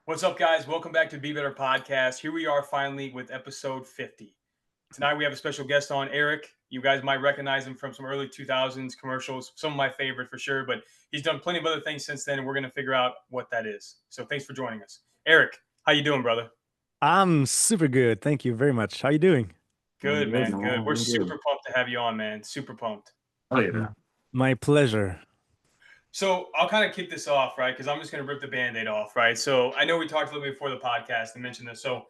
What's up, guys? Welcome back to Be Better Podcast. Here we are finally with episode 50. Tonight we have a special guest on, Eric. You guys might recognize him from some early 2000s commercials, some of my favorite for sure, but he's done plenty of other things since then, and we're going to figure out what that is. So thanks for joining us. Eric, how you doing, brother? I'm super good. Thank you very much. How you doing? Good, Good, man. man. Good. We're I'm good. super pumped to have you on, man. Super pumped. Oh yeah. My pleasure. So I'll kind of kick this off, right? Because I'm just going to rip the Band-Aid off, right? So I know we talked a little bit before the podcast and mentioned this. So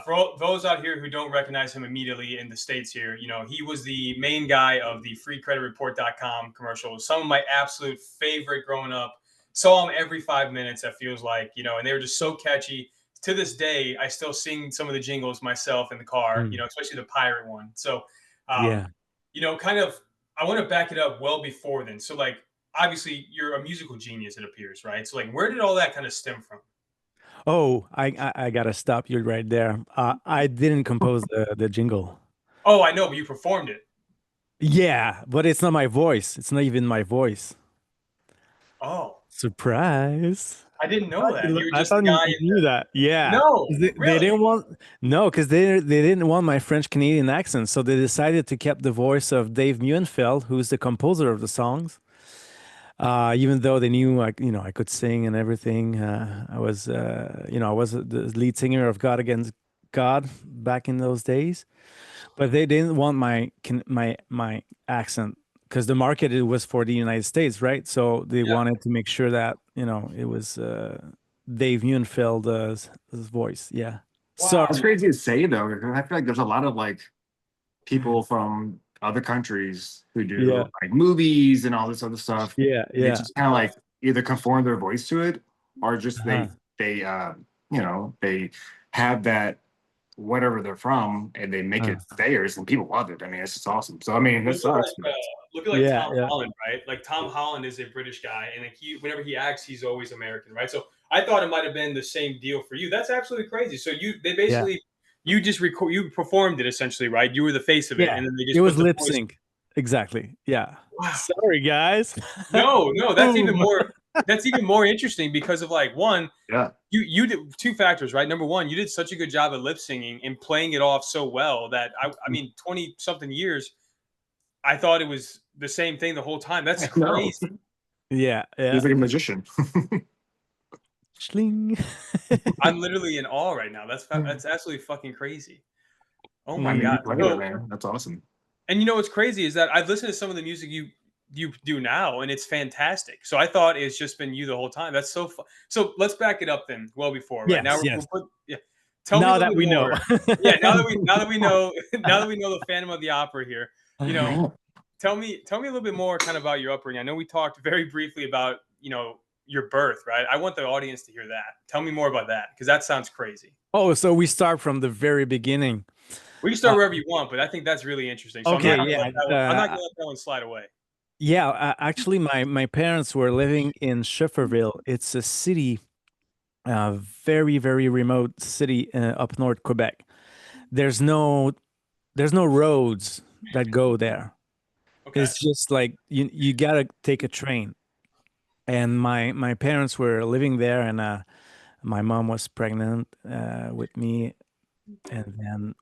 for all, those out here who don't recognize him immediately in the States here, he was the main guy of the freecreditreport.com commercials. Some of my absolute favorite growing up. Saw him every 5 minutes, that feels like, and they were just so catchy. To this day, I still sing some of the jingles myself in the car, Mm. especially the pirate one. So, Yeah. kind of, I want to back it up well before then. So, like, obviously you're a musical genius, it appears, right? So like, where did all that kind of stem from? Oh, I gotta stop you right there. I didn't compose the jingle. Oh, I know, but you performed it. Yeah, but it's not my voice. It's not even my voice. Oh, Surprise. I didn't know that. You're I just the thought guy. you knew that. Yeah. No, They really? didn't want no, because they didn't want my French Canadian accent, so they decided to keep the voice of Dave Muenfeld, who's the composer of the songs. Even though they knew I could sing and everything. I was the lead singer of God Against God back in those days. But they didn't want my accent because the market it was for the United States, right? So they Yeah. wanted to make sure that it was Dave Muenfeld's his voice. Yeah. Wow. That's Sorry. crazy to say though, because I feel like there's a lot of like people from other countries who Yeah. do like movies and all this other stuff. Yeah. And they Yeah. just kind of like either conform their voice to it or just Uh-huh. they have that whatever they're from and they make Uh, it theirs and people love it. I mean, it's just awesome. So I mean, Well, that sucks. look at like yeah. Tom Yeah. Holland, right? Like Tom Holland is a British guy, and like whenever he acts, he's always American, right? So I thought it might have been the same deal for you. That's absolutely crazy. So they Yeah. basically you just you performed it essentially, right? You were the face of it, Yeah. and then they It just put was the lip voice. sync. Exactly. Yeah. Wow. Sorry, guys. No, no, that's even Boom. more. That's even more interesting because of like one, Yeah. you did two factors, right? Number one, you did such a good job at lip singing and playing it off so well that I mean, 20 something years, I thought it was the same thing the whole time. That's No. crazy. Yeah. Yeah. He's like a magician. Schling. I'm literally in awe right now. That's absolutely fucking crazy. Oh I my mean, god. you played it, So, man. That's awesome. and what's crazy is that I've listened to some of the music you do now, and it's fantastic. So I thought it's just been you the whole time. That's so fun. So let's back it up then. Well before, right now Yes. Yes. we'll put yeah. Tell me a Now little that bit we know. more. Yeah, now that we know now that we know the Phantom of the Opera here. You know, tell me a little bit more kind of about your upbringing. I know we talked very briefly about your birth, right? I want the audience to hear that. Tell me more about that because that sounds crazy. Oh, so we start from the very beginning. We can start Uh, wherever you want, but I think that's really interesting. So okay. I'm not gonna let that one slide away. Yeah. Actually, my parents were living in Schefferville. It's a city, very very remote city up north Quebec. There's no there's no roads that go there. Okay. It's just like you gotta take a train. And my parents were living there, and my mom was pregnant with me, and then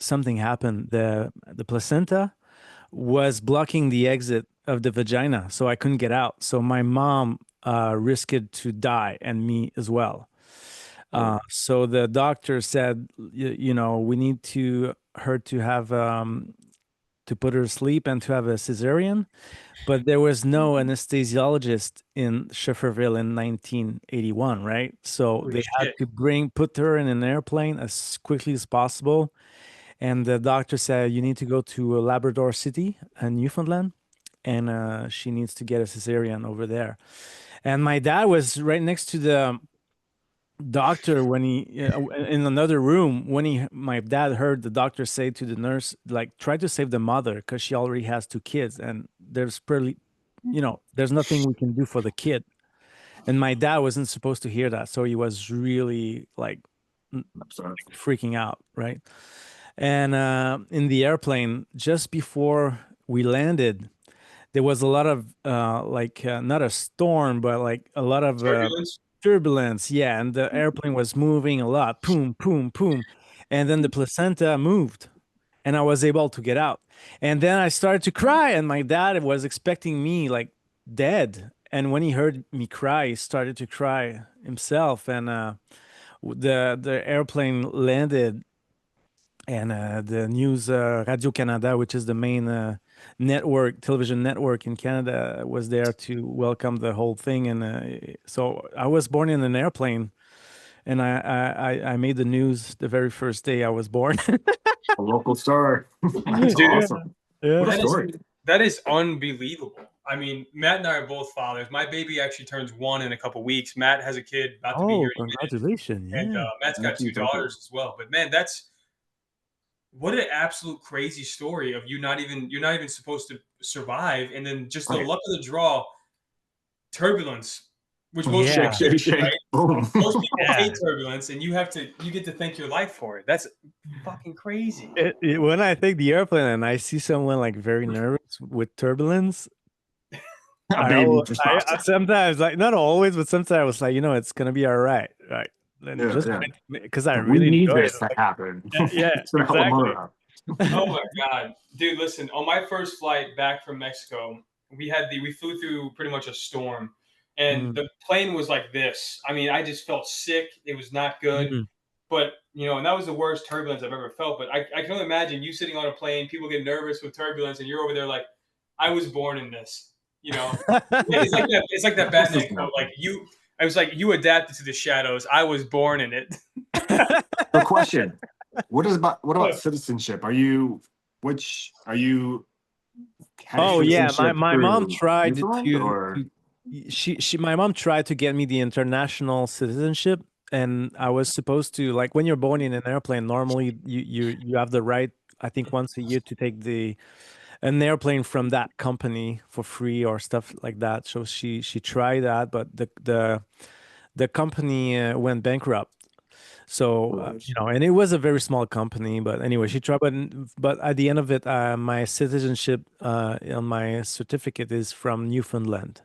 something happened. The placenta was blocking the exit of the vagina, so I couldn't get out. So my mom risked to die, and me as well. So the doctor said, we need to her to have to put her to sleep and to have a cesarean, but there was no anesthesiologist in Schefferville in 1981, right? So Holy they had shit. to put her in an airplane as quickly as possible. And the doctor said, you need to go to Labrador City in Newfoundland, and she needs to get a cesarean over there. And my dad was right next to the doctor when he in another room when my dad heard the doctor say to the nurse, like, try to save the mother because she already has two kids, and there's probably there's nothing we can do for the kid. And my dad wasn't supposed to hear that, so he was really like I'm sorry. freaking out, right? And in the airplane, just before we landed, there was a lot of not a storm, but like a lot of Turbulence. turbulence, yeah, and the airplane was moving a lot, boom, boom, boom, and then the placenta moved, and I was able to get out, and then I started to cry, and my dad was expecting me like dead, and when he heard me cry, he started to cry himself, and the airplane landed, and the news Radio Canada, which is the main network, television network in Canada, was there to welcome the whole thing. And so I was born in an airplane, and I made the news the very first day I was born. A local star. That's Dude, awesome. Yeah. What a That is story. that is unbelievable. I mean, Matt and I are both fathers. My baby actually turns 1 in a couple weeks. Matt has a kid about to be Oh, here in a minute, congratulations! and Yeah. Matt's got Thank you, 2 thank you. daughters as well. But man, that's what an absolute crazy story of you're not even supposed to survive, and then just the Right. luck of the draw, turbulence, which most Yeah. people Shake, shake, shake. right? Boom. Most people Yeah. hate turbulence, and you get to thank your life for it. That's fucking crazy. When I take the airplane and I see someone like very nervous with turbulence, A baby just popped. I sometimes, like, not always, but sometimes I was like, it's gonna be all right, right? And Yeah, just yeah. because I We really need enjoy it. this to happen. Yeah, It's gonna help the exactly. mother out. Oh my god, dude! Listen, on my first flight back from Mexico, we flew through pretty much a storm, and Mm, the plane was like this. I mean, I just felt sick. It was not good. mm. But and that was the worst turbulence I've ever felt. But I can only imagine you sitting on a plane, people get nervous with turbulence, and you're over there like, I was born in this. You know, it's like that. It's like that This is Batman quote. Like you, I was like, you adapted to the shadows. I was born in it. The question: what about citizenship? Are you Oh yeah, citizenship my mom through tried Newfoundland or she my mom tried to get me the international citizenship, and I was supposed to, like, when you're born in an airplane, normally you have the right, I think, once a year to take an airplane from that company for free or stuff like that. So she tried that, but the company went bankrupt. So and it was a very small company, but anyway, she tried. But at the end of it, my citizenship on my certificate is from Newfoundland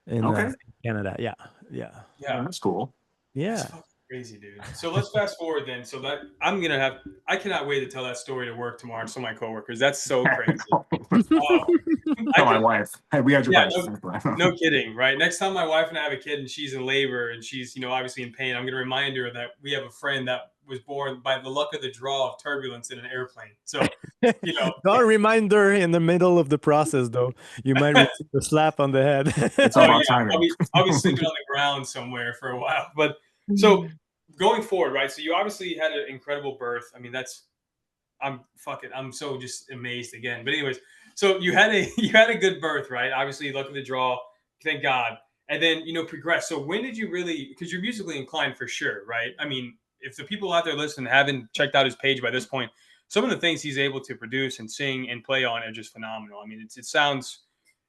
in okay? Canada. Yeah, yeah, Yeah. That's cool. That's yeah. fucking crazy, dude. So let's fast forward then. So that I cannot wait to tell that story to work tomorrow to my coworkers. That's so crazy. I Tell my could, wife, hey, we had your yeah, back. no kidding, right? Next time my wife and I have a kid and she's in labor and she's, obviously in pain, I'm going to remind her that we have a friend that was born by the luck of the draw of turbulence in an airplane. So, you know, Don't remind her in the middle of the process, though. You might receive a slap on the head. It's all oh about yeah, timing. I'll be sleeping on the ground somewhere for a while. But so going forward, right? So you obviously had an incredible birth. I mean, I'm so just amazed again. But anyways, so you had a you had a good birth, right? Obviously, luck of the draw, thank God. And then progress. So when did you really? Because you're musically inclined for sure, right? I mean, if the people out there listening haven't checked out his page by this point, some of the things he's able to produce and sing and play on are just phenomenal. I mean, it just sounds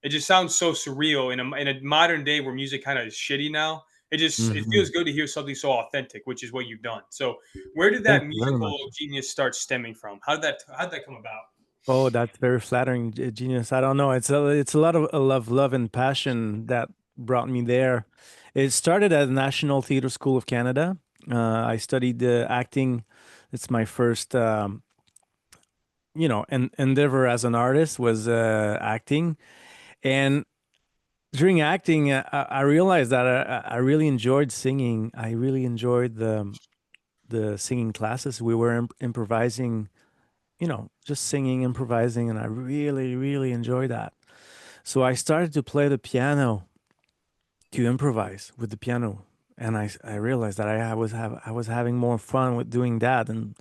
so surreal in a modern day where music kind of is shitty now. It Mhm. feels good to hear something so authentic, which is what you've done. So where did Thank that you very much. musical genius start stemming from? How did that come about? Oh, that's very flattering, genius. I don't know. It's a lot of love and passion that brought me there. It started at the National Theatre School of Canada. I studied acting. It's my first, endeavor as an artist was acting. And during acting, I realized that I really enjoyed singing. I really enjoyed the singing classes. We were improvising, just singing, improvising, and I really, really enjoy that. So I started to play the piano to improvise with the piano, and I realized that I was having more fun with doing that and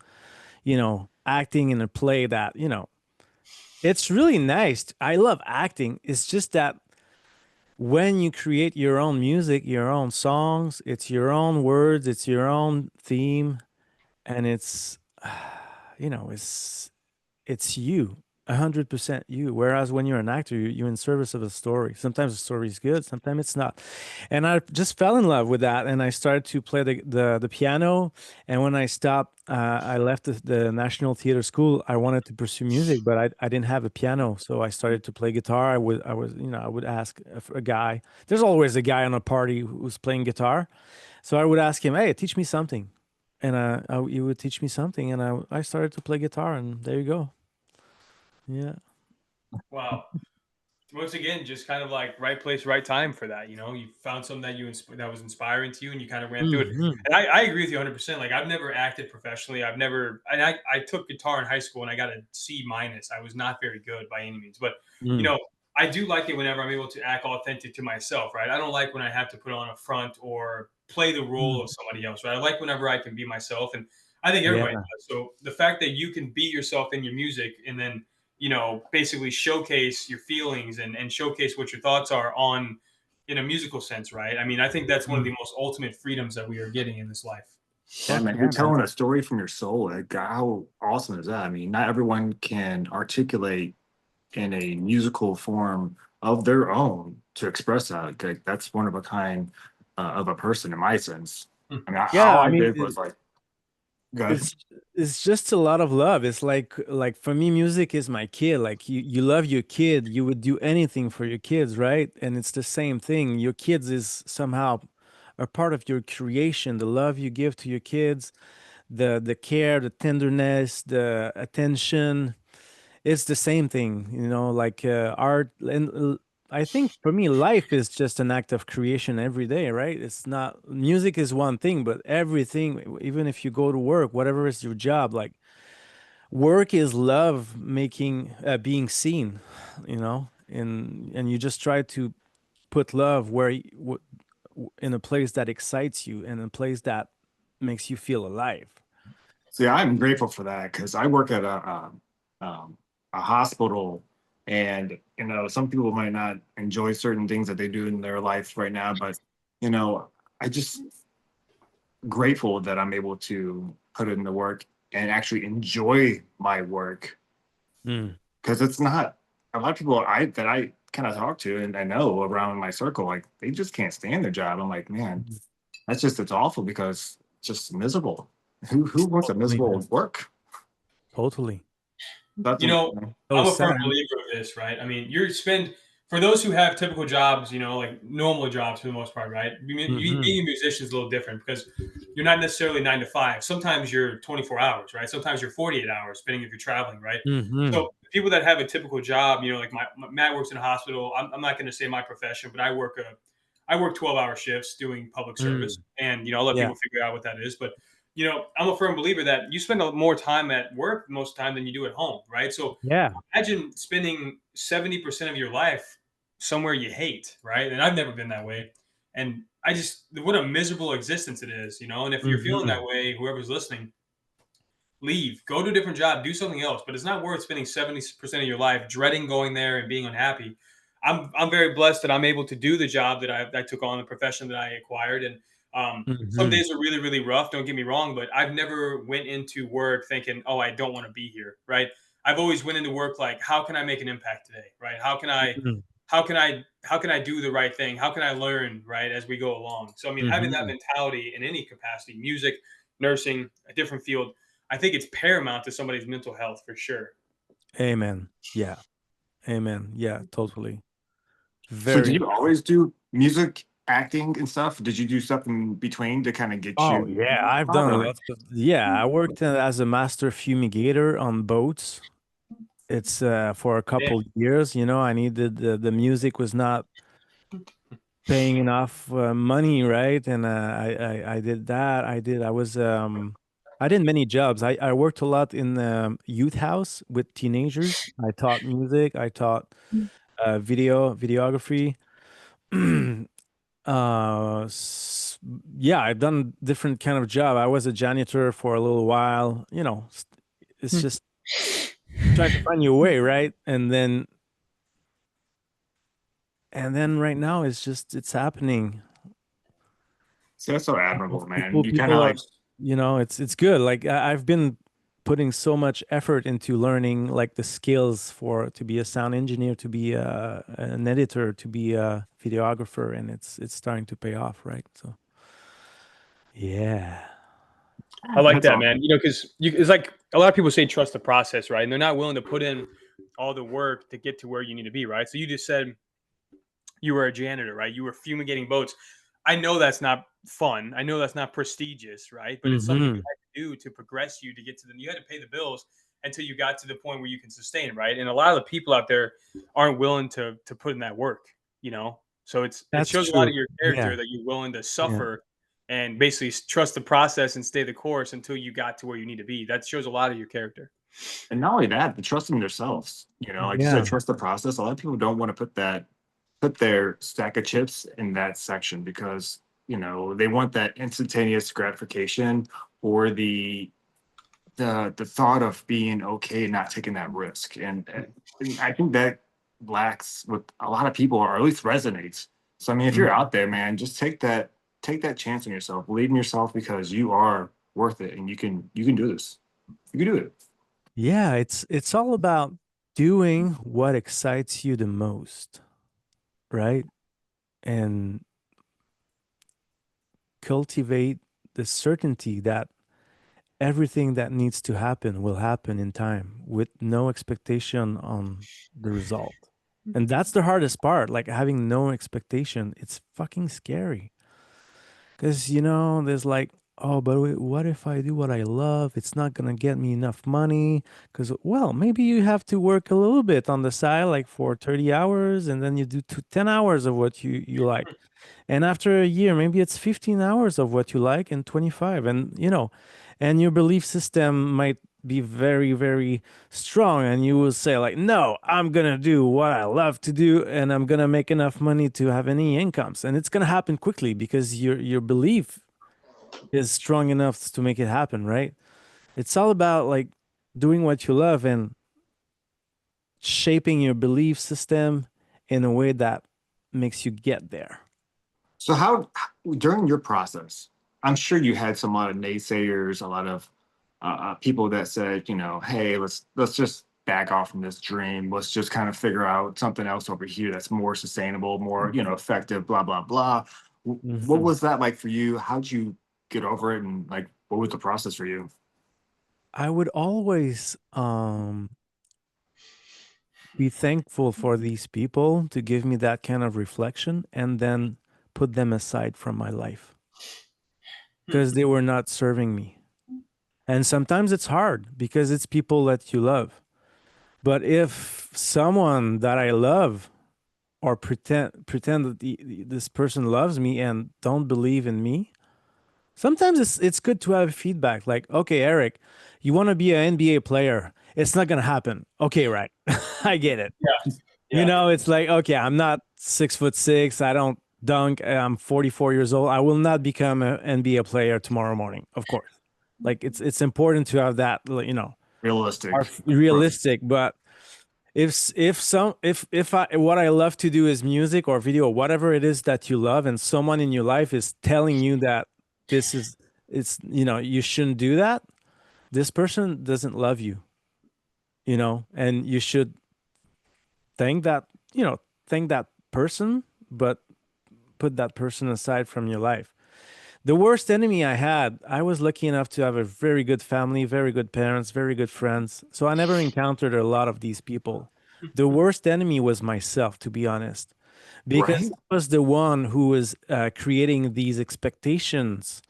acting in a play that it's really nice. I love acting. It's just that when you create your own music, your own songs, it's your own words, it's your own theme, and it's you know it's you. 100% you. Whereas when you're an actor, you're in service of a story. Sometimes the story is good, sometimes it's not. And I just fell in love with that, and I started to play the piano. And when I stopped, I left the National Theater School. I wanted to pursue music, but I didn't have a piano, so I started to play guitar. I would ask a guy. There's always a guy on a party who's playing guitar, so I would ask him, "Hey, teach me something," and he would teach me something, and I started to play guitar, and there you go. Yeah. Wow. Once again, just kind of like right place, right time for that. You know, you found something that that was inspiring to you, and you kind of ran through it. Hmm. And I agree with you 100%. Like I've never acted professionally. I've never, and I took guitar in high school, and I got a C minus. I was not very good by any means, but you Mm. know, I do like it whenever I'm able to act authentic to myself. Right. I don't like when I have to put on a front or play the role Mm. of somebody else. Right. I like whenever I can be myself, and I think everybody Yeah. does. So the fact that you can be yourself in your music, and then basically showcase your feelings and showcase what your thoughts are on in a musical sense, right? I mean, I think that's one of the Mm. most ultimate freedoms that we are getting in this life. Yeah, Fuck man, you're yeah, man. telling a story from your soul. Like, how awesome is that? I mean, not everyone can articulate in a musical form of their own to express that. Like, that's one of a kind of a person, in my sense. Hmm. I mean, Yeah, all I I mean, did was like, good. it's just a lot of love. It's like for me, music is my kid. Like you love your kid, you would do anything for your kids, right? And it's the same thing. Your kids is somehow a part of your creation. The love you give to your kids, the care, the tenderness, the attention. It's the same thing, like art. And I think for me, life is just an act of creation every day, right? It's not music is one thing, but everything, even if you go to work, whatever is your job, like work is love making, being seen, and you just try to put love in a place that excites you and a place that makes you feel alive. See, I'm grateful for that because I work at um, a hospital, and some people might not enjoy certain things that they do in their life right now, but I just grateful that I'm able to put in the work and actually enjoy my work Mm. because it's not a lot of people I kind of talk to and I know around my circle, like they just can't stand their job. I'm like, man, Mm. it's awful because it's just miserable. Who wants a Totally, miserable man. work? Totally. That's You know, So I'm a firm sad. believer of this, right? I mean, for those who have typical jobs, like normal jobs for the most part, right? Hmm. Being a musician is a little different because you're not necessarily 9 to 5. Sometimes you're 24 hours, right? Sometimes you're 48 hours, depending if you're traveling, right? Hmm. So people that have a typical job, like Matt works in a hospital. I'm not going to say my profession, but I work 12-hour shifts doing public service, Mm. and I'll let Yeah. people figure out what that is. But I'm a firm believer that you spend more time at work most of the time than you do at home, right? So Yeah. imagine spending 70% of your life somewhere you hate, right? And I've never been that way. And what a miserable existence it is, And if you're feeling Hmm. that way, whoever's listening, leave, go to a different job, do something else. But it's not worth spending 70% of your life dreading going there and being unhappy. I'm very blessed that I'm able to do the job that I took on, the profession that I acquired. And some Hmm. days are really, really rough. Don't get me wrong, but I've never went into work thinking, oh, I don't want to be here, right? I've always went into work like, how can I make an impact today, right? Hmm. How can I do the right thing? How can I learn, right, as we go along? So I mean, having that Hmm. mentality in any capacity, music, nursing, a different field, I think it's paramount to somebody's mental health for sure. Amen. Yeah. Amen. Yeah, totally. So did Very. you always do music, acting, and stuff? Did you do stuff in between to kind of get Oh, you? yeah. I've done a lot of, yeah, I worked as a master fumigator on boats. It's for a Yeah. couple years, I needed the music was not paying enough money, right? And I did that. I did many jobs. I worked a lot in the youth house with teenagers. I taught music. I taught videography. uh s- yeah, I've done different kind of job. I was a janitor for a little while. It's just trying to find your way, right? And then right now it's happening. So that's so people admirable, man. people You kind of people are like, it's good. Like I've been putting so much effort into learning like the skills for to be a sound engineer, to be an editor, to be a videographer, and it's starting to pay off, right? So yeah. I like That's that, awesome. man. Because it's like a lot of people say trust the process, right? And they're not willing to put in all the work to get to where you need to be, right? So you just said you were a janitor, right? You were fumigating boats. I know that's not fun. I know that's not prestigious, right? But it's something you Hmm. had to do to progress you to get to you had to pay the bills until you got to the point where you can sustain, right? And a lot of the people out there aren't willing to put in that work, So it That's shows a lot of true. your Yeah. character that you're willing to Yeah. suffer and basically trust the process and stay the course until you got to where you need to be. That shows a lot of your character. And not only that, but trusting themselves. Like you said, Yeah. trust the process. A lot of people don't want to put their stack of chips in that section because they want that instantaneous gratification or the thought of being okay not taking that risk. And I think that lacks with a lot of people, or at least resonates. So I mean, if you're Mhm. out there, man, just take that chance on yourself, believe in yourself, because you are worth it, and you can do this. You can do it. Yeah, it's all about doing what excites you the most, right? And cultivate the certainty that everything that needs to happen will happen in time with no expectation on the result. And that's the hardest part, like having no expectation. It's fucking scary. Because, there's like, oh, but wait, what if I do what I love? It's not going to get me enough money. Because, well, maybe you have to work a little bit on the side, like for 30 hours, and then you do 10 hours of what you like. And after a year, maybe it's 15 hours of what you like and 25. And your belief system might be very, very strong. And you will say, like, no, I'm going to do what I love to do. And I'm going to make enough money to have any incomes. And it's going to happen quickly because your belief is strong enough to make it happen, right? It's all about like doing what you love and shaping your belief system in a way that makes you get there. So how during your process, I'm sure you had some lot of naysayers, a lot of people that said, hey, let's just back off from this dream. Let's just kind of figure out something else over here that's more sustainable, more effective. Blah blah blah. What Mhm. was that like for you? How'd you get over it, and like what was the process for you? I would always be thankful for these people to give me that kind of reflection and then put them aside from my life because they were not serving me. And sometimes it's hard because it's people that you love. But if someone that I love or pretend that this person loves me and don't believe in me, sometimes it's good to have feedback like, okay, Eric, you want to be an NBA player. It's not gonna happen. Okay, right. I get it. Yeah. Yeah. It's like, okay, I'm not 6'6". I don't dunk. I'm 44 years old. I will not become an NBA player tomorrow morning, of course. Like it's important to have that, like, are Realistic approach. realistic. But if I what I love to do is music or video or whatever it is that you love, and someone in your life is telling you that this is it's you shouldn't do that, this person doesn't love you, and you should thank that thank that person, but put that person aside from your life. The worst enemy I had, I was lucky enough to have a very good family, very good parents, very good friends, so I never encountered a lot of these people. The worst enemy was myself, to be honest, because Right? I was the one who was creating these expectations.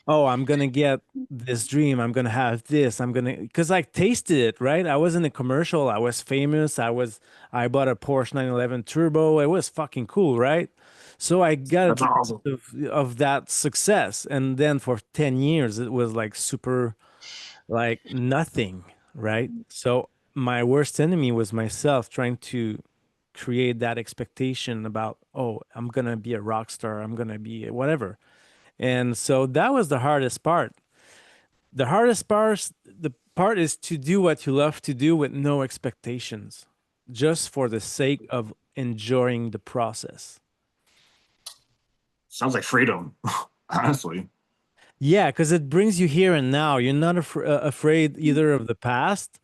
Oh, I'm gonna get this dream. I'm gonna have this. I'm gonna, because I tasted it, right? I was in a commercial. I was famous. I bought a Porsche 911 Turbo. It was fucking cool, right? So I got a That's taste awesome. of that success, and then for 10 years, it was like super, like nothing, right? So my worst enemy was myself, trying to create that expectation about, oh, I'm gonna be a rock star. I'm gonna be whatever. And so that was the hardest part. The part is to do what you love to do with no expectations, just for the sake of enjoying the process. Sounds like freedom, honestly. Yeah, because it brings you here and now. You're not afraid either of the past,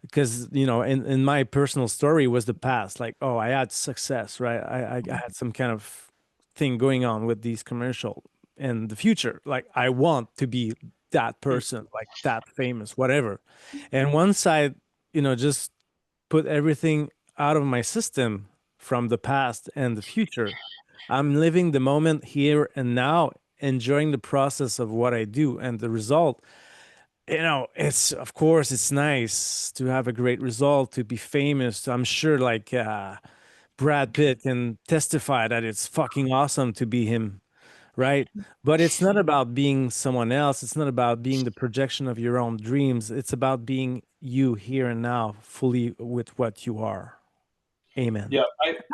because in my personal story was the past. Like, oh, I had success, right? I had some kind of thing going on with these commercial. And the future, like, I want to be that person, like that famous, whatever. And once I just put everything out of my system from the past and the future, I'm living the moment here and now, enjoying the process of what I do and the result. It's, of course, it's nice to have a great result, to be famous. I'm sure, like, Brad Pitt can testify that it's fucking awesome to be him, right? But it's not about being someone else. It's not about being the projection of your own dreams. It's about being you here and now, fully with what you are. Amen. Yeah,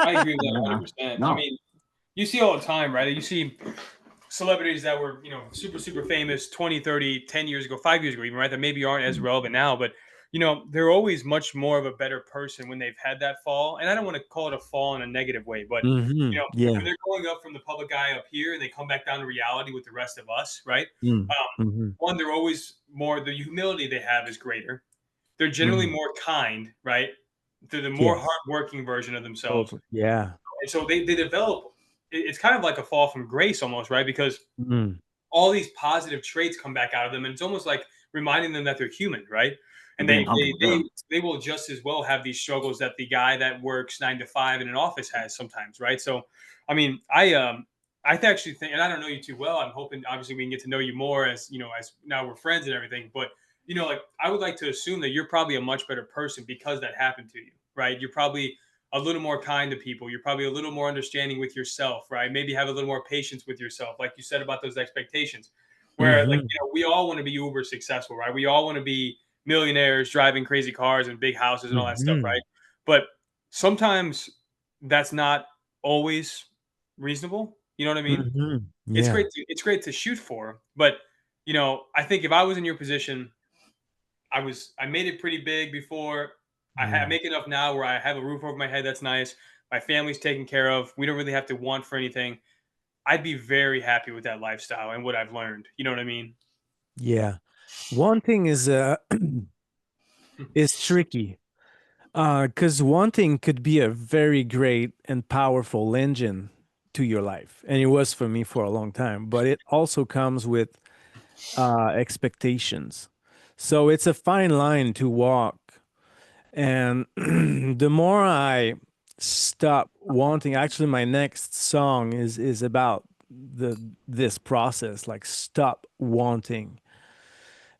I agree with that Yeah. 100%. I No. mean, you see all the time, right? You see celebrities that were, super, super famous 20, 30, 10 years ago, 5 years ago, even, right? That maybe aren't as relevant now, but, they're always much more of a better person when they've had that fall. And I don't want to call it a fall in a negative way, but, Yeah. when they're going up from the public eye up here and they come back down to reality with the rest of us, right? Mm. Hmm. One, they're always more, the humility they have is greater. They're generally Hmm. more kind, right? They're the more Yes. hardworking version of themselves. Totally. Yeah. And so they develop, it's kind of like a fall from grace almost, right? Because Mm. all these positive traits come back out of them, and it's almost like reminding them that they're human, right? And Being they humble. they Yeah. they, they will just as well have these struggles that the guy that works 9 to 5 in an office has sometimes, right? So, I mean, I actually think, and I don't know you too well. I'm hoping, obviously, we can get to know you more as as now we're friends and everything. But like, I would like to assume that you're probably a much better person because that happened to you, right? You're probably a little more kind to people. You're probably a little more understanding with yourself, right? Maybe have a little more patience with yourself, like you said about those expectations. Where, like, Hmm. we all want to be uber successful, right? We all want to be millionaires driving crazy cars and big houses and all that stuff, Hmm. right? But sometimes that's not always reasonable. You know what I mean? Hmm. It's Yeah. great to shoot for, but I think if I was in your position, I made it pretty big before. I Mm. make enough now where I have a roof over my head that's nice. My family's taken care of. We don't really have to want for anything. I'd be very happy with that lifestyle and what I've learned. You know what I mean? Yeah. One thing is is tricky. Because wanting could be a very great and powerful engine to your life, and it was for me for a long time. But it also comes with expectations, so it's a fine line to walk. And the more I stop wanting, actually, my next song is about this process, like stop wanting,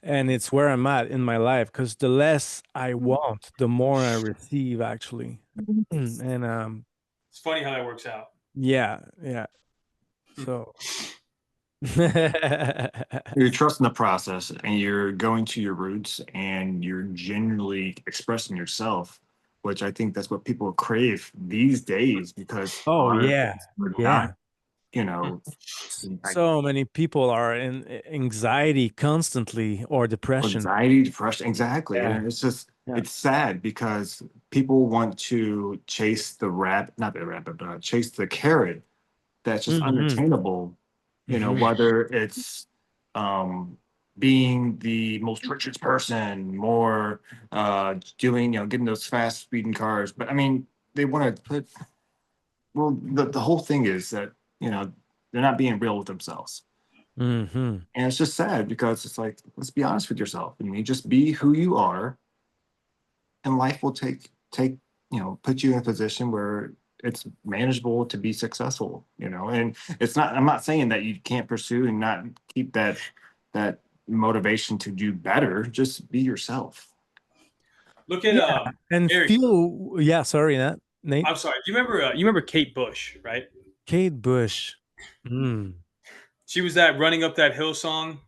and it's where I'm at in my life, because the less I want, the more I receive, actually. And It's funny how that works out. yeah, yeah. Hmm. So You're trusting the process and you're going to your roots and you're genuinely expressing yourself, which I think that's what people crave these days because a oh lot of yeah, things are not, yeah. you Hmm. know, like So many people are in anxiety constantly, or depression. anxiety, depression. Exactly. Yeah, And it's just, yeah. it's sad because people want to chase the not the rabbit, but chase the carrot that's just Hmm. unattainable, Hmm. whether it's um being the most richest person, more doing, getting those fast speeding cars. But I mean, they want to put, well, the whole thing is that, they're not being real with themselves. Hmm. And it's just sad because it's like, let's be honest with yourself. I mean, just be who you are, and life will take put you in a position where it's manageable to be successful. And it's not, I'm not saying that you can't pursue and not keep that motivation to do better. Just be yourself. Look at Yeah, and Eric. feel. Yeah, sorry, Nate. I'm sorry. You remember Kate Bush, right? Kate Bush. Mm. She was that running up that hill song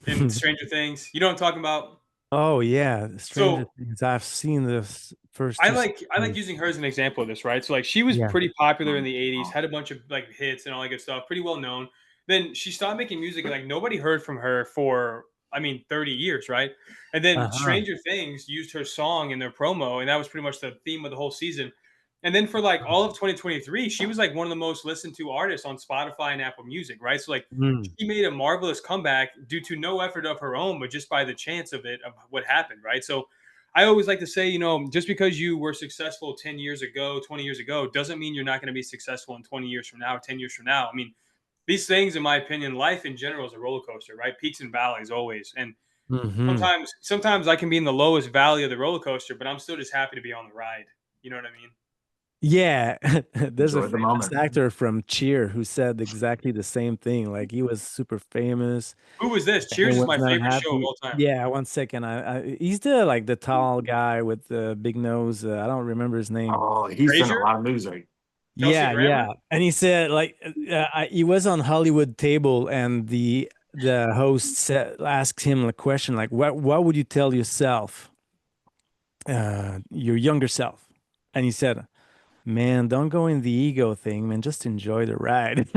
in Stranger Things. You know what I'm talking about? Oh yeah, Stranger So Things. I've seen the first I two like I like seasons. using her as an example of this, right? So, like, she was Yeah. pretty popular in Um, the '80s, um, had a bunch of like hits and all that good stuff, pretty well known. Then she started making music, and like nobody heard from her for, I mean, 30 years, right? And then Uh-huh. Stranger Things used her song in their promo, and that was pretty much the theme of the whole season. And then for like all of 2023, she was like one of the most listened to artists on Spotify and Apple Music, right? So like she made a marvelous comeback due to no effort of her own, but just by the chance of what happened, right? So I always like to say, you know, just because you were successful 10 years ago, 20 years ago, doesn't mean you're not going to be successful in 20 years from now, 10 years from now. I mean, these things, in my opinion, life in general is a roller coaster, right? Peaks and valleys always. And sometimes I can be in the lowest valley of the roller coaster, but I'm still just happy to be on the ride. You know what I mean? Yeah, there's a Enjoy the famous moment. actor from Cheer who said exactly the same thing. Like he was super famous Who was this? and Cheers is was my not favorite show of happy. all time. Yeah, one second. He's the tall guy with the big nose. I don't remember his name. Oh, he's done a Frasier? lot of movies. Like, Kelsey Yeah, Grammer? yeah. And he said like he was on Hollywood table and the host asked him a question like what would you tell yourself, your younger self? And he said, man, don't go in the ego thing, man. Just enjoy the ride.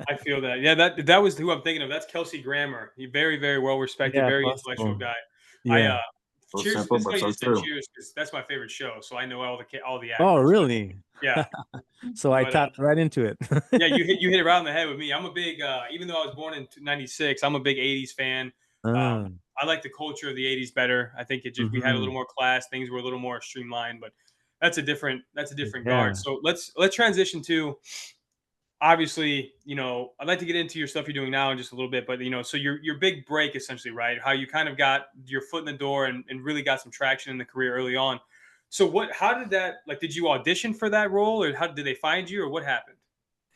I feel that. Yeah, that was who I'm thinking of. That's Kelsey Grammer. He very, very well respected, Yeah, very intellectual possible. guy. I Yeah. so Cheers. simple, It's but funny you so just said true. Cheers because that's my favorite show. So I know all the Oh, actors. really? Yeah, So I but tapped right into it. yeah, you hit it right on the head with me. I'm a big, even though I was born in '96, I'm a big '80s fan. Ah, I like the culture of the '80s better. I think we had a little mhm. more class. Things were a little more streamlined, but that's a different guard. Yeah. So let's transition to, obviously, you know, I'd like to get into your stuff you're doing now in just a little bit, but you know, so your big break essentially, right? How you kind of got your foot in the door and really got some traction in the career early on. So how did that, like, did you audition for that role, or how did they find you, or what happened?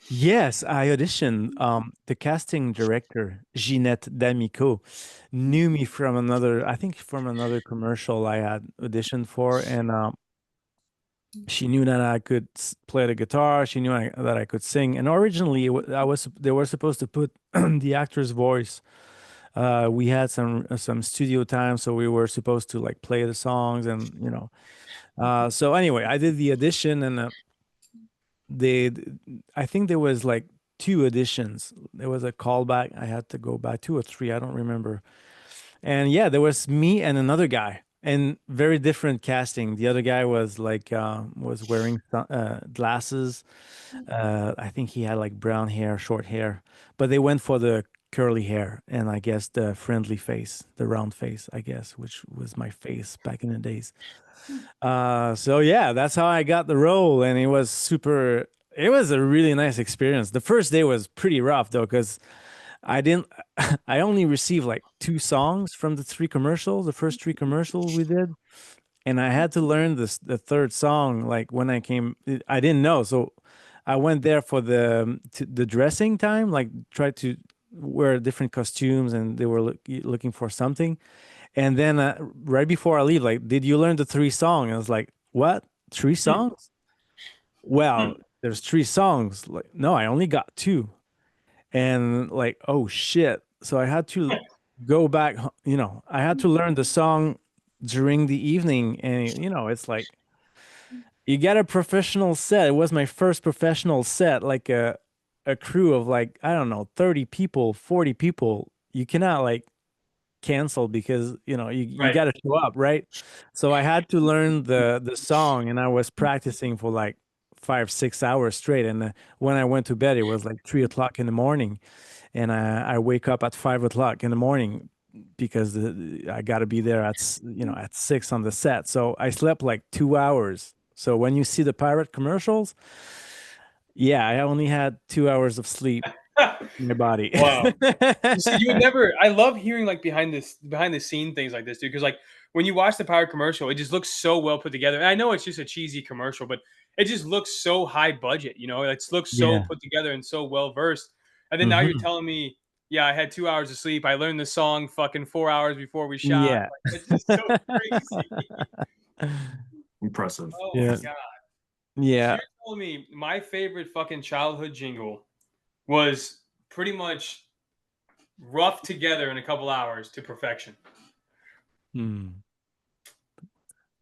Yes, I auditioned. The casting director, Ginette D'Amico, knew me from I think from another commercial I had auditioned for, and she knew that I could play the guitar. She knew that I could sing. And originally, they were supposed to put the actor's voice. We had some studio time, so we were supposed to like play the songs, and you know. So anyway, I did the audition, and they, I think there was like two auditions. There was a callback. I had to go back, two or three. I don't remember. And yeah, there was me and another guy, and very different casting. The other guy was like was wearing glasses. I think he had like brown hair, short hair, but they went for the curly hair and I guess the friendly face, the round face, I guess, which was my face back in the days. So yeah, that's how I got the role, and it was super. It was a really nice experience. The first day was pretty rough though, because I didn't. I only received like two songs from the three commercials, the first three commercials we did, and I had to learn the third song. Like when I came, I didn't know, so I went there for the dressing time. Like tried to wear different costumes, and they were looking for something. And then right before I leave, like, did you learn the three songs? I was like, what? Three Hmm. songs? Well, there's three songs. Like, no, I only got two. And like, oh shit. So I had to go back, I had to learn the song during the evening. And, it's like, you get a professional set. It was my first professional set, like a crew of like, I don't know, 30 people, 40 people. You cannot like cancel because you Right. got to show up, right? So I had to learn the song, and I was practicing for like 5-6 hours straight. And when I went to bed, it was like 3 o'clock in the morning, and I wake up at 5 o'clock in the morning because I got to be there at 6 on the set. So I slept like 2 hours. So when you see the pirate commercials, yeah, I only had 2 hours of sleep in my body. Wow. You see, you would never. I love hearing like behind the scene things like this, dude. Because like when you watch the Power commercial, it just looks so well put together. And I know it's just a cheesy commercial, but it just looks so high budget. You know, it looks so Yeah. put together and so well versed. And then now you're Hmm. telling me, yeah, I had 2 hours of sleep. I learned the song fucking 4 hours before we shot. Yeah. Like, it's just so crazy. Impressive. Oh my Yeah. god. So Yeah. you're telling me my favorite fucking childhood jingle was pretty much rough together in a couple hours to perfection. Hmm.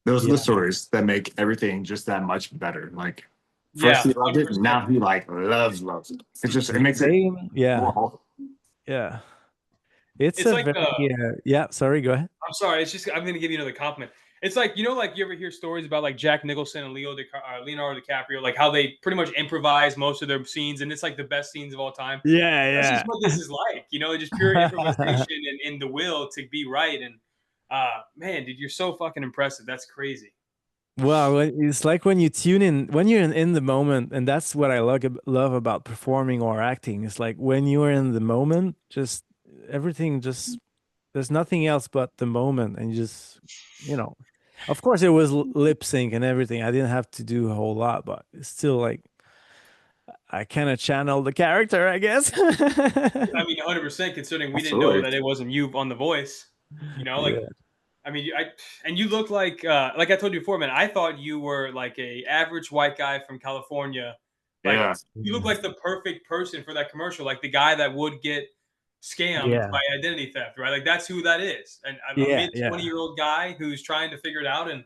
Those are the Yeah. stories that make everything just that much better. Like first Yeah, he loved it, 100%. now he like loves it. It makes it Yeah. more wholesome. Yeah. It's It's a like very yeah, sorry, go ahead. I'm sorry, it's just I'm gonna give you another compliment. It's like, like you ever hear stories about like Jack Nicholson and Leonardo DiCaprio, like how they pretty much improvise most of their scenes, and it's like the best scenes of all time. That's just Yeah, what this is like, just pure yeah. improvisation and the will to be right. And man, dude, you're so fucking impressive. That's crazy. Well, it's like when you tune in, when you're in the moment, and that's what I love about performing or acting. It's like when you're in the moment, just everything, just there's nothing else but the moment, and you just, you know, of course it was lip sync and everything. I didn't have to do a whole lot, but it's still like I kind of channel the character, I guess. I mean, 100%, considering we didn't know Absolutely. that it wasn't you on The Voice. Like, Yeah, I mean, and you look like I told you before, man. I thought you were like a average white guy from California. Like, Yeah. you look like the perfect person for that commercial, like the guy that would get scammed yeah, by identity theft, right? Like that's who that is, and a yeah, mid yeah. 20-year-old guy who's trying to figure it out. And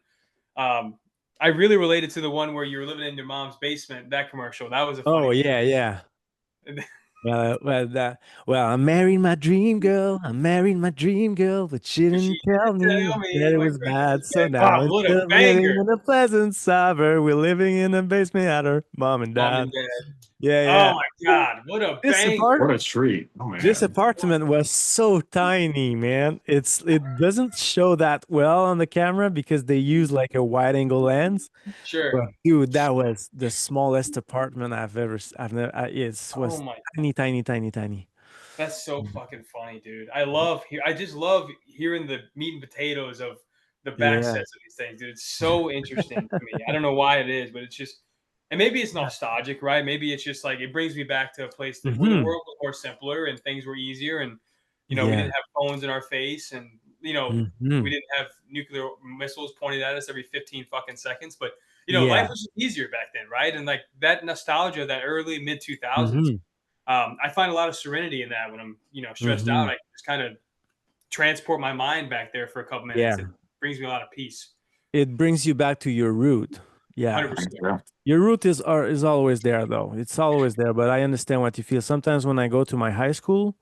I really related to the one where you were living in your mom's basement. That commercial, that was a Oh funny yeah, yeah. one. Well, I'm marrying my dream girl. I'm marrying my dream girl, but she She didn't tell didn't me tell that me it my was credit bad. was So bad. now Oh, what instead a of living banger! in a pleasant suburb, we're living in a basement at her mom and Mom dad. and dad. Yeah, Oh yeah. my God, what a This banger! What a treat. Oh this man. apartment was so tiny, man. It doesn't show that well on the camera because they use like a wide angle lens. Sure. But dude, that was the smallest apartment I've never. It Oh was my, tiny, tiny, tiny, tiny. that's so fucking funny, dude. I just love hearing the meat and potatoes of the back Yeah. sets of these things, dude. It's so interesting to me. I don't know why it is, but it's just, and maybe it's nostalgic, right? Maybe it's just like it brings me back to a place that where the Hmm. world was more simpler and things were easier, and we Yeah. didn't have phones in our face, and we Hmm. didn't have nuclear missiles pointed at us every 15 fucking seconds. But life Yeah. was just easier back then, right? And like that nostalgia, that early mid 2000s, Hmm. I find a lot of serenity in that when I'm, stressed out. Hmm. I can just kind of transport my mind back there for a couple Yeah. minutes. It brings me a lot of peace. It brings you back to your root. Yeah. 100%. Yeah. Your root is always there though. It's always there, but I understand what you feel. Sometimes when I go to my high school,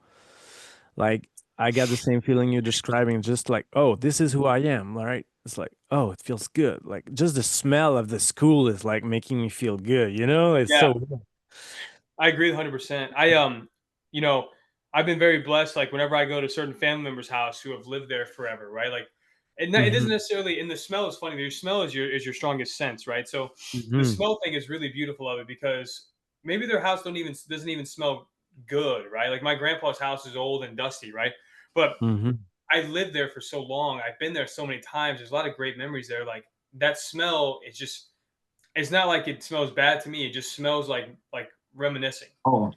like I get the same feeling you're describing, just like, oh, this is who I am, all right? It's like, oh, it feels good. Like just the smell of the school is like making me feel good, you know? It's Yeah, so I agree 100%. You know, I've been very blessed. Like whenever I go to certain family members' house who have lived there forever, right? Like, it doesn't hmm necessarily. And the smell is funny. Your smell is your strongest sense, right? So the hmm smell thing is really beautiful of it because maybe their house doesn't even smell good, right? Like my grandpa's house is old and dusty, right? But hmm I lived there for so long. I've been there so many times. There's a lot of great memories there. Like that smell, it's not like it smells bad to me. It just smells like reminiscing. Oh.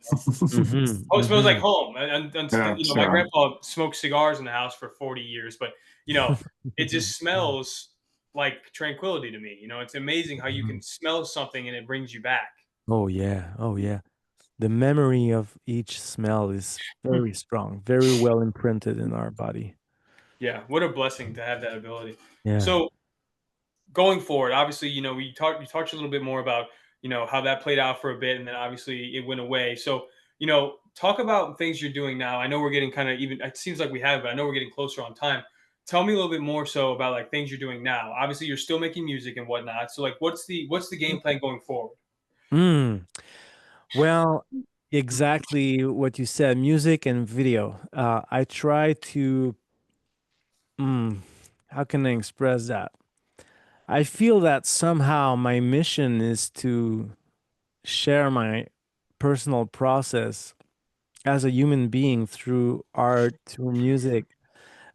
hmm Oh, it smells like hmm home. And Yeah. my So grandpa smoked cigars in the house for 40 years, but it just smells like tranquility to me. It's amazing how you can smell something and it brings you back. Oh yeah. Oh yeah. The memory of each smell is very strong, very well imprinted in our body. Yeah, what a blessing to have that ability. Yeah. So going forward, obviously, you talked a little bit more about, how that played out for a bit and then obviously it went away. So, talk about things you're doing now. I know we're getting kind of even, it seems like we have, but I know we're getting closer on time. Tell me a little bit more so about like things you're doing now. Obviously, you're still making music and whatnot. So like what's the game plan going forward? Mm. Well, exactly what you said, music and video. I try to, mm, how can I express that? I feel that somehow my mission is to share my personal process as a human being through art, through music,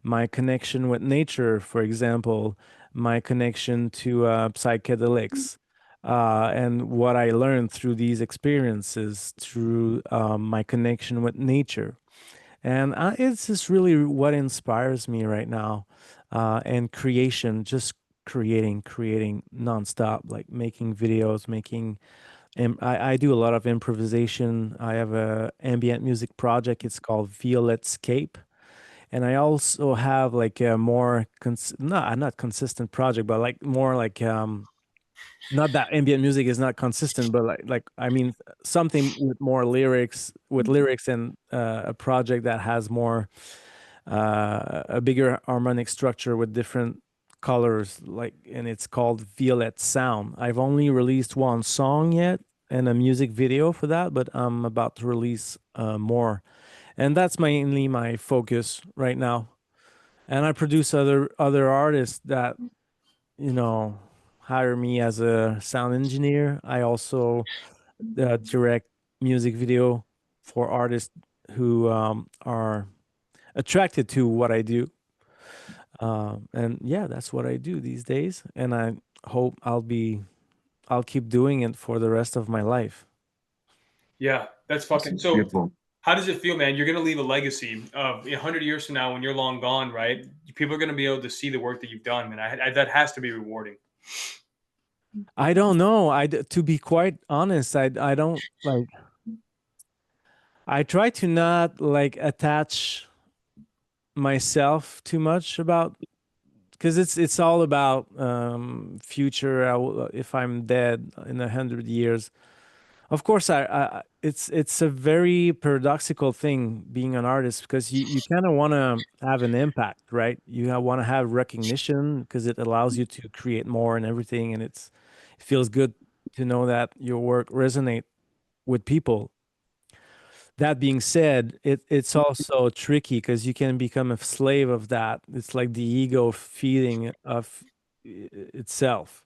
my connection with nature, for example, my connection to psychedelics, and what I learned through these experiences, through my connection with nature. And it's just really what inspires me right now. And creation, just creating nonstop, like making videos, making. I do a lot of improvisation. I have a ambient music project. It's called Violette'scape, and I also have like a more not consistent project, but like more like not that ambient music is not consistent, but like I mean something with more lyrics, and a project that has more a bigger harmonic structure with different colors, like, and it's called Violette Sound. I've only released one song yet and a music video for that, but I'm about to release more, and that's mainly my focus right now. And I produce other artists that, you know, hire me as a sound engineer. I also direct music video for artists who are attracted to what I do. And yeah, that's what I do these days. And I hope I'll keep doing it for the rest of my life. Yeah, that's fucking. So, Beautiful. how does it feel, man? You're gonna leave a legacy of 100 years from now when you're long gone, right? People are gonna be able to see the work that you've done, and that has to be rewarding. I don't know. To be quite honest, I don't like. I try to not like attach myself too much about, because it's all about future. If I'm dead in 100 years, of course, it's a very paradoxical thing being an artist, because you kind of want to have an impact, right? You want to have recognition because it allows you to create more and everything, and it feels good to know that your work resonate with people. That being said, it's also tricky because you can become a slave of that. It's like the ego feeding of itself.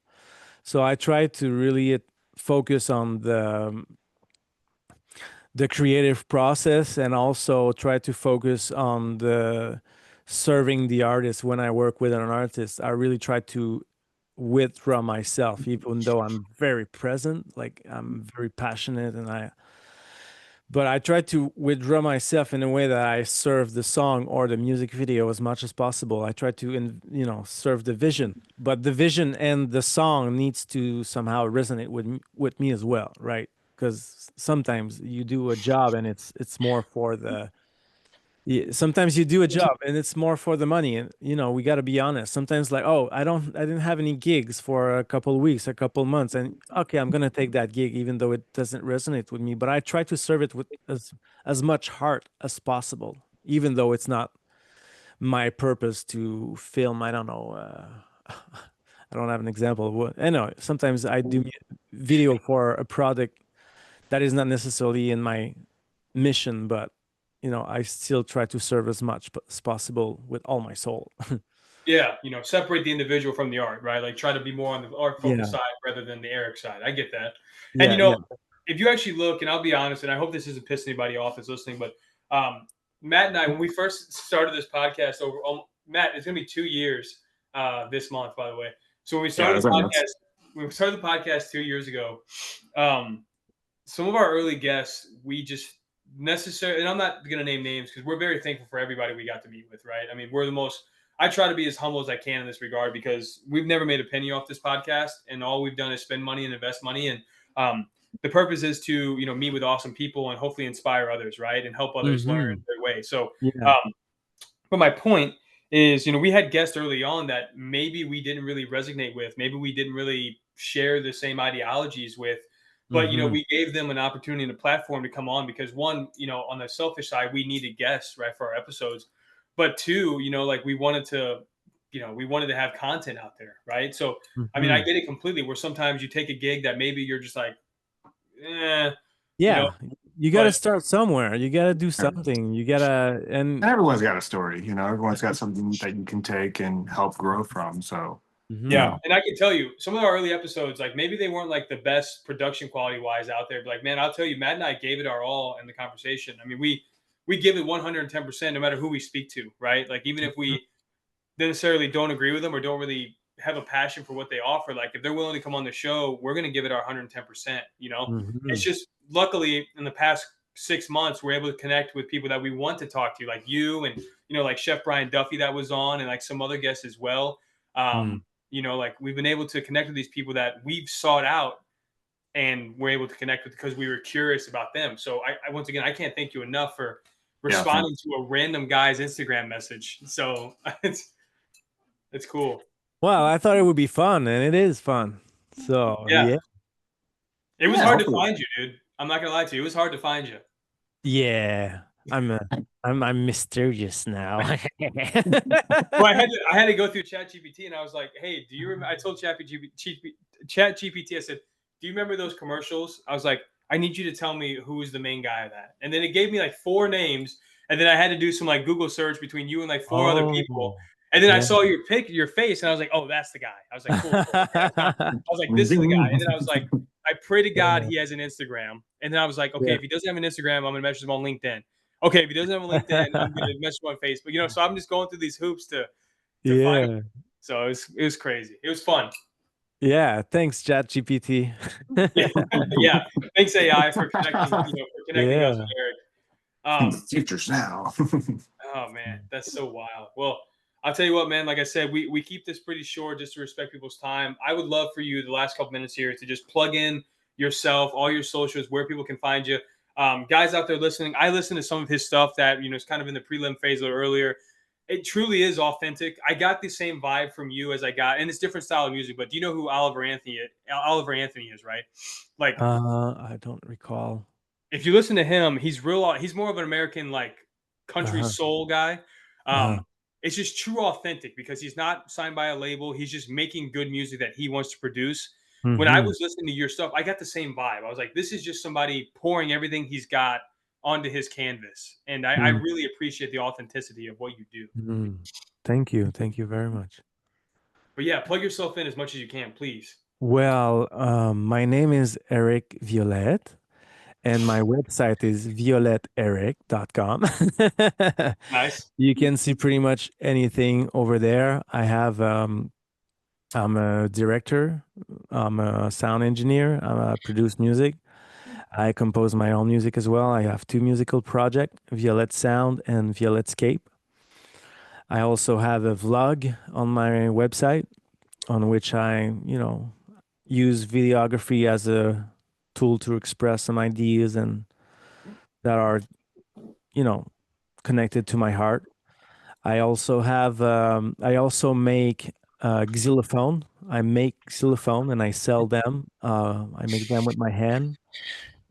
So I try to really focus on the creative process, and also try to focus on the serving the artist. When I work with an artist, I really try to withdraw myself, even though I'm very present, like I'm very passionate, but I try to withdraw myself in a way that I serve the song or the music video as much as possible. I try to, serve the vision, but the vision and the song needs to somehow resonate with me as well, right? Because sometimes you do a job and it's more for the. Sometimes you do a job and it's more for the money, and we got to be honest. Sometimes, like, oh, I didn't have any gigs for a couple of weeks, a couple of months, and okay, I'm gonna take that gig even though it doesn't resonate with me. But I try to serve it with as much heart as possible, even though it's not my purpose to film. I don't know. I don't have an example of what. I know sometimes I do video for a product that is not necessarily in my mission, but I still try to serve as much as possible with all my soul. Yeah, separate the individual from the art, right? Like try to be more on the art focused Yeah, side rather than the Eric side. I get that. And yeah, yeah. if you actually look, and I'll be honest, and I hope this isn't pissing anybody off that's listening, but Matt and I, when we first started this podcast Matt, it's gonna be 2 years this month, by the way. So when we Yeah, started that's the like nuts. podcast, 2 years ago, some of our early guests, we just necessarily, and I'm not going to name names because we're very thankful for everybody we got to meet with, right? I mean, I try to be as humble as I can in this regard because we've never made a penny off this podcast, and all we've done is spend money and invest money. And the purpose is to, meet with awesome people and hopefully inspire others, right? And help others learn Hmm. their way. So, Yeah. um, but my point is, we had guests early on that maybe we didn't really resonate with, maybe we didn't really share the same ideologies with, but Hmm. we gave them an opportunity and a platform to come on because one, on the selfish side, we needed guests, right, for our episodes, but two, like we wanted to have content out there, right? So, I mean, I Hmm. get it completely. Where sometimes you take a gig that maybe you're just like, eh, you know, Yeah, you got to but start somewhere. You got to do something. You got to, and And everyone's got a story, everyone's got something that you can take and help grow from. So, you yeah, Mhm. know, and I can tell you some of our early episodes, like maybe they weren't like the best production quality wise out there, but like, man, I'll tell you, Matt and I gave it our all in the conversation. I mean, we give it 110% no matter who we speak to, right? Like even if we necessarily don't agree with them or don't really have a passion for what they offer, like if they're willing to come on the show, we're going to give it our 110%. It's Mhm. just luckily in the past 6 months, we're able to connect with people that we want to talk to, like you and, like Chef Brian Duffy that was on and like some other guests as well. Mm. Like we've been able to connect with these people that we've sought out and we're able to connect with because we were curious about them. So I once again, I can't thank you enough for yeah, responding to a random guy's Instagram message. So it's cool. Well, I thought it would be fun, and it is fun. So Yeah. yeah, It was yeah, hard to hopefully. find you, dude. I'm not gonna lie to you. It was hard to find you. yeah. I'm mysterious now. Well, I had to go through ChatGPT, and I was like, "Hey, do you remember?" I told ChatGPT, I said, "Do you remember those commercials?" I was like, "I need you to tell me who is the main guy of that." And then it gave me like 4 names, and then I had to do some like Google search between you and like 4 other people. Oh, And then I yeah. saw your face, and I was like, "Oh, that's the guy." I was like, "Cool, cool." Okay, I was like, "This is the guy." And then I was like, "I pray to God he has an Instagram." And then I was like, "Okay, Yeah. if he doesn't have an Instagram, I'm gonna message him on LinkedIn. Okay, if he doesn't have a LinkedIn, I'm gonna message him on Facebook." You know, so I'm just going through these hoops to find him. Yeah. So it was crazy. It was fun. Yeah. Thanks, ChatGPT. Yeah, yeah. Thanks AI for connecting. For connecting us Yeah. with Eric. In the futures now. Oh man, that's so wild. Well, I'll tell you what, man. Like I said, we keep this pretty short just to respect people's time. I would love for you the last couple minutes here to just plug in yourself, all your socials, where people can find you. Guys out there listening, I listened to some of his stuff that is kind of in the prelim phase a little earlier. It truly is authentic. I got the same vibe from you as I got, and it's different style of music. But do you know who Oliver Anthony is? Oliver Anthony is, right? Like I don't recall. if you listen to him, he's real. He's more of an American like country Uh-huh. soul guy. Uh-huh. It's just true authentic because he's not signed by a label. He's just making good music that he wants to produce. When I Mhm. was listening to your stuff, I got the same vibe. I was like, this is just somebody pouring everything he's got onto his canvas, and I Mm. really appreciate the authenticity of what you do. Mm. Thank you. Thank you very much. But yeah, plug yourself in as much as you can, please. Well, my name is Eric Violette, and my website is violetteeric.com. Nice. You can see pretty much anything over there. I'm a director, I'm a sound engineer, I produce music. I compose my own music as well. I have 2 musical projects, Violette Sound and Violettescape. I also have a vlog on my website on which I, use videography as a tool to express some ideas and that are, you know, connected to my heart. I also make xylophone. I make xylophone and I sell them. I make them with my hand,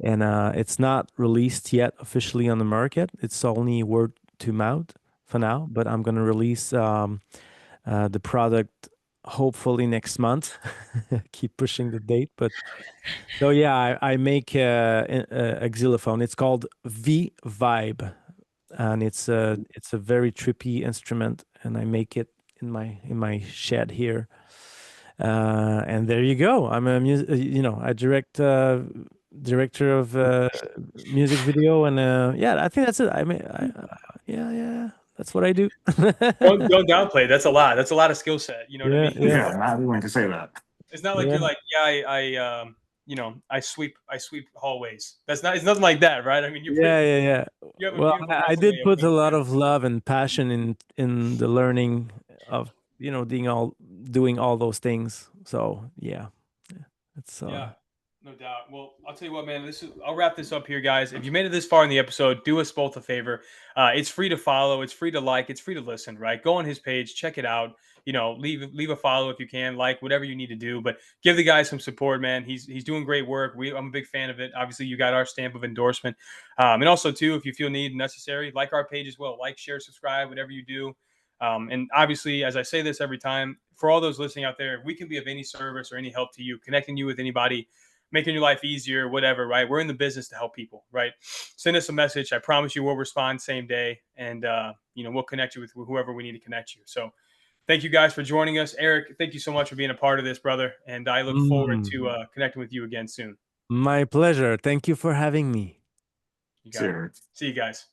and it's not released yet officially on the market. It's only word to mouth for now, but I'm gonna release the product hopefully next month. Keep pushing the date, but so yeah, I make a xylophone. It's called V Vibe, and it's a very trippy instrument, and I make it in my shed here. And there you go. I'm a I direct director of music video, and yeah, I think that's it. Yeah, that's what I do. Don't downplay it. That's a lot. That's a lot of skill set. You know what I Yeah, mean? yeah, Yeah, not willing to say that. It's not like yeah. you're like, yeah, I sweep hallways. That's not. It's nothing like that, right? I mean, Yeah, yeah, yeah. you have a Well, beautiful I resume did of put a what lot you of love and passion in the learning of doing all those things. So yeah, it's do. Yeah, no doubt. Well, I'll tell you what, man. I'll wrap this up here, guys. If you made it this far in the episode, do us both a favor. It's free to follow. It's free to like. It's free to listen. Right? Go on his page, check it out. Leave a follow if you can, like whatever you need to do. But give the guy some support, man. He's doing great work. I'm a big fan of it. Obviously, you got our stamp of endorsement. And also too, if you feel need necessary, like our page as well. Like, share, subscribe, whatever you do. And obviously, as I say this every time, for all those listening out there, if we can be of any service or any help to you, connecting you with anybody, making your life easier, whatever, right? We're in the business to help people, right? Send us a message. I promise you we'll respond same day. And, we'll connect you with whoever we need to connect you. So thank you guys for joining us. Eric, thank you so much for being a part of this, brother. And I look forward to connecting with you again soon. my pleasure. Thank you for having me. You got it. Sure. See you guys.